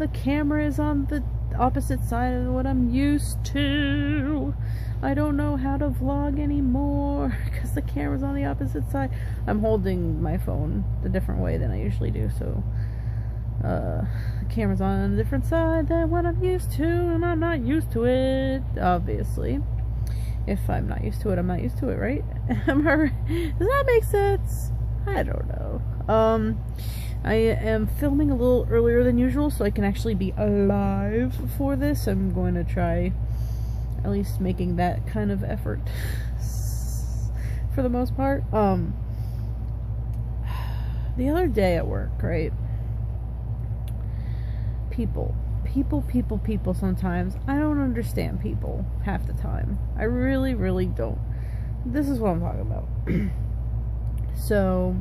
the camera is on the opposite side of what I'm used to. I don't know how to vlog anymore because the camera's on the opposite side. I'm holding my phone a different way than I usually do, so the camera's on a different side than what I'm used to, and I'm not used to it, obviously. If I'm not used to it, I'm not used to it, right? Does that make sense? I don't know. I am filming a little earlier than usual so I can actually be alive for this. I'm going to try at least making that kind of effort for the most part. The other day at work, right? People sometimes. I don't understand people half the time. I really, really don't. This is what I'm talking about. So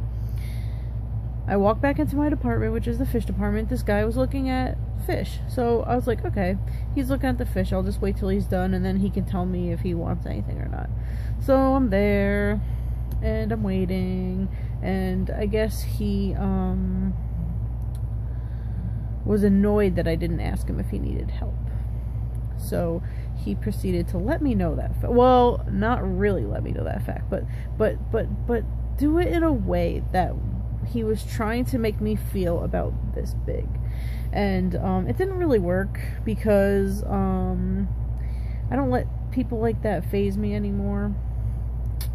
I walked back into my department, which is the fish department. This guy was looking at fish. So I was like, okay, he's looking at the fish. I'll just wait till he's done, and then he can tell me if he wants anything or not. So I'm there, and I'm waiting, and I guess he, was annoyed that I didn't ask him if he needed help. So he proceeded to let me know that fact. Well, not really let me know that fact, but do it in a way that he was trying to make me feel about this big. And it didn't really work because I don't let people like that faze me anymore.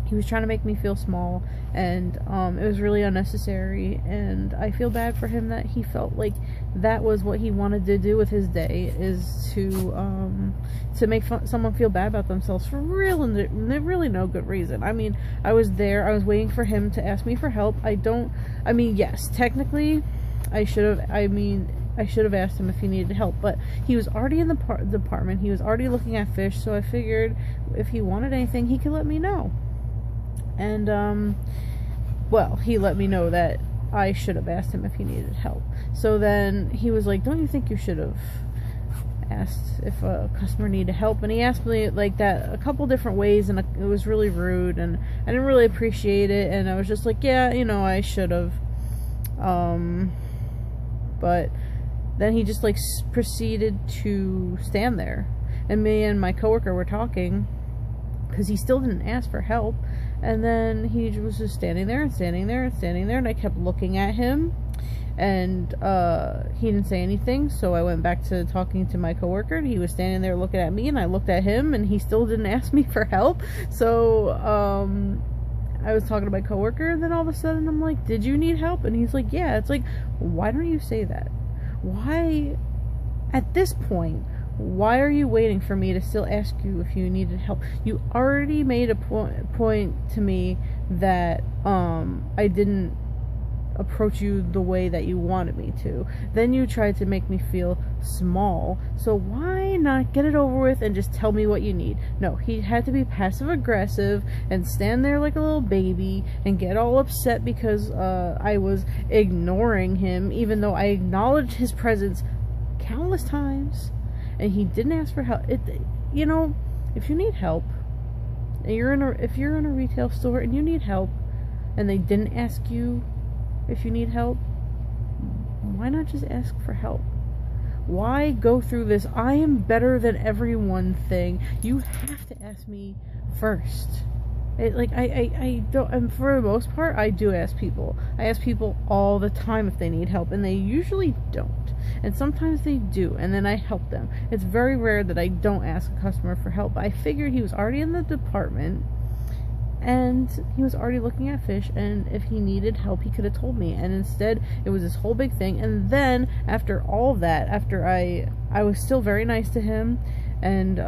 He was trying to make me feel small, and it was really unnecessary, and I feel bad for him that he felt like that was what he wanted to do with his day, is to make someone feel bad about themselves for really no good reason. I mean, I was there, I was waiting for him to ask me for help. Yes, technically, I should have asked him if he needed help, but he was already in the department, he was already looking at fish, so I figured if he wanted anything, he could let me know. And, well, he let me know that I should have asked him if he needed help. So then he was like, don't you think you should have asked if a customer needed help? And he asked me like that a couple different ways, and it was really rude, and I didn't really appreciate it, and I was just like, yeah, I should have. But then he just like proceeded to stand there, and me and my coworker were talking, because he still didn't ask for help. And then he was just standing there, and I kept looking at him, and he didn't say anything. So I went back to talking to my coworker, and he was standing there looking at me, and I looked at him, and he still didn't ask me for help. So I was talking to my coworker, and then all of a sudden I'm like, did you need help? And he's like, yeah. It's like, why don't you say that? Why, at this point, why are you waiting for me to still ask you if you needed help? You already made a point to me that I didn't approach you the way that you wanted me to. Then you tried to make me feel small. So why not get it over with and just tell me what you need? No, he had to be passive aggressive and stand there like a little baby and get all upset because I was ignoring him, even though I acknowledged his presence countless times. And he didn't ask for help. If you need help, and if you're in a retail store and you need help, and they didn't ask you if you need help, why not just ask for help? Why go through this I am better than everyone thing? You have to ask me first. I don't, and for the most part, I do ask people. I ask people all the time if they need help, and they usually don't. And sometimes they do, and then I help them. It's very rare that I don't ask a customer for help. I figured he was already in the department, and he was already looking at fish, and if he needed help, he could have told me. And instead, it was this whole big thing. And then, after all that, after I was still very nice to him, and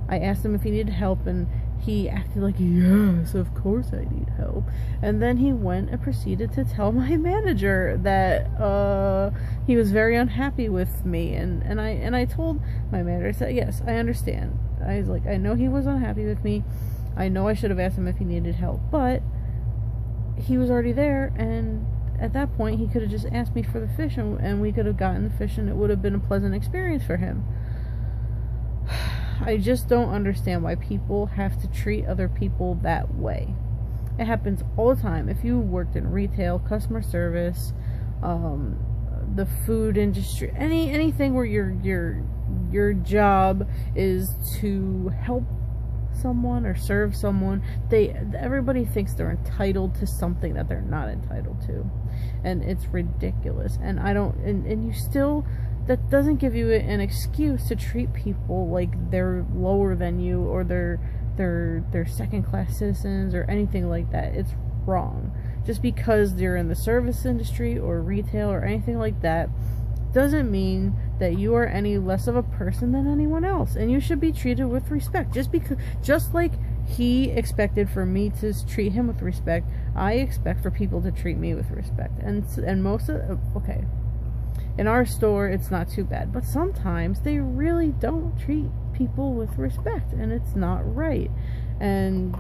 I asked him if he needed help, and he acted like, yes, of course I need help. And then he went and proceeded to tell my manager that he was very unhappy with me. And I told my manager, I said, yes, I understand. I was like, I know he was unhappy with me. I know I should have asked him if he needed help. But he was already there, and at that point he could have just asked me for the fish, and we could have gotten the fish, and it would have been a pleasant experience for him. I just don't understand why people have to treat other people that way. It happens all the time. If you worked in retail, customer service, the food industry, anything where your job is to help someone or serve someone, everybody thinks they're entitled to something that they're not entitled to, and it's ridiculous. And and you still, that doesn't give you an excuse to treat people like they're lower than you, or they're second-class citizens or anything like that. It's wrong. Just because they're in the service industry or retail or anything like that doesn't mean that you are any less of a person than anyone else, and you should be treated with respect. Just like he expected for me to treat him with respect, I expect for people to treat me with respect. And most of, okay, in our store it's not too bad, but sometimes they really don't treat people with respect, and it's not right. And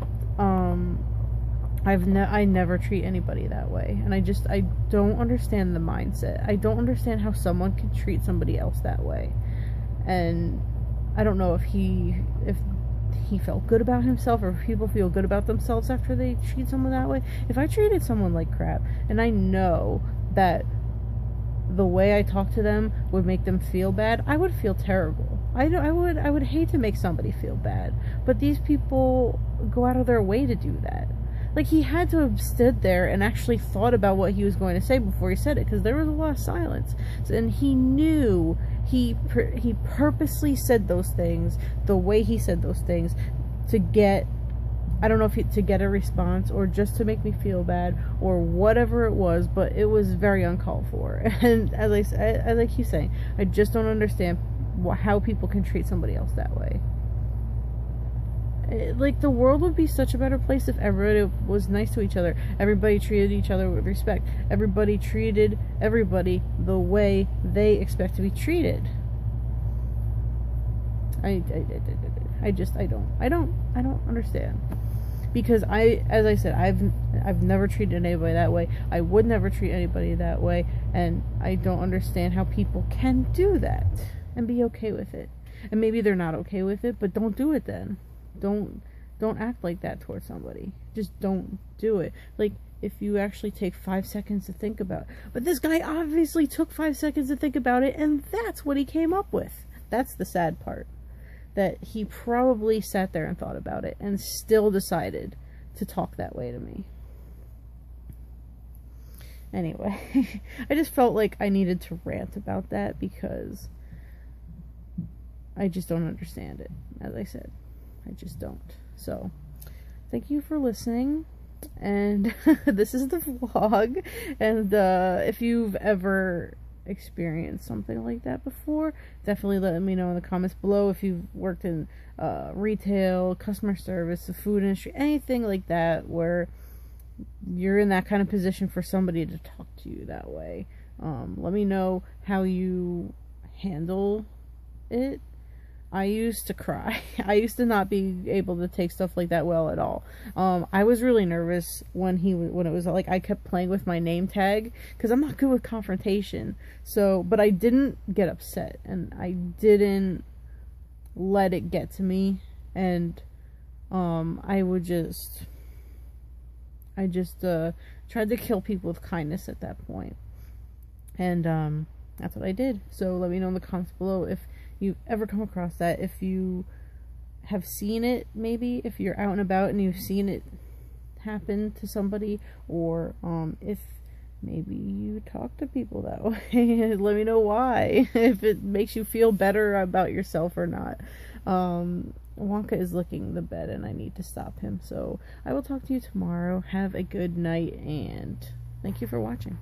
I never treat anybody that way, and I don't understand the mindset. I don't understand how someone could treat somebody else that way. And I don't know if he felt good about himself, or if people feel good about themselves after they treat someone that way. If I treated someone like crap, and I know that the way I talk to them would make them feel bad, I would feel terrible. I would hate to make somebody feel bad, but these people go out of their way to do that. Like, he had to have stood there and actually thought about what he was going to say before he said it, because there was a lot of silence. And he knew, he purposely said those things the way he said those things to get, I don't know if to get a response, or just to make me feel bad, or whatever it was, but it was very uncalled for. And as I keep saying, I just don't understand how people can treat somebody else that way. Like, the world would be such a better place if everybody was nice to each other. Everybody treated each other with respect. Everybody treated everybody the way they expect to be treated. I don't understand. Because as I said, I've never treated anybody that way. I would never treat anybody that way, and I don't understand how people can do that and be okay with it. And maybe they're not okay with it, but don't do it then. Don't act like that towards somebody. Just don't do it. Like, if you actually take 5 seconds to think about it. But this guy obviously took 5 seconds to think about it, and that's what he came up with. That's the sad part. That he probably sat there and thought about it and still decided to talk that way to me. Anyway, I just felt like I needed to rant about that, because I just don't understand it, as I said. I just don't. So, thank you for listening, and this is the vlog, and if you've ever experienced something like that before, definitely let me know in the comments below. If you've worked in retail, customer service, the food industry, anything like that, where you're in that kind of position for somebody to talk to you that way, let me know how you handle it. I used to cry. I used to not be able to take stuff like that well at all. I was really nervous when it was like I kept playing with my name tag, because I'm not good with confrontation. So, but I didn't get upset, and I didn't let it get to me, and I just tried to kill people with kindness at that point. And that's what I did. So let me know in the comments below if you've ever come across that, if you have seen it, maybe if you're out and about and you've seen it happen to somebody, or if maybe you talk to people that way. Let me know why, if it makes you feel better about yourself or not. Wonka is licking the bed and I need to stop him, so I will talk to you tomorrow. Have a good night, and thank you for watching.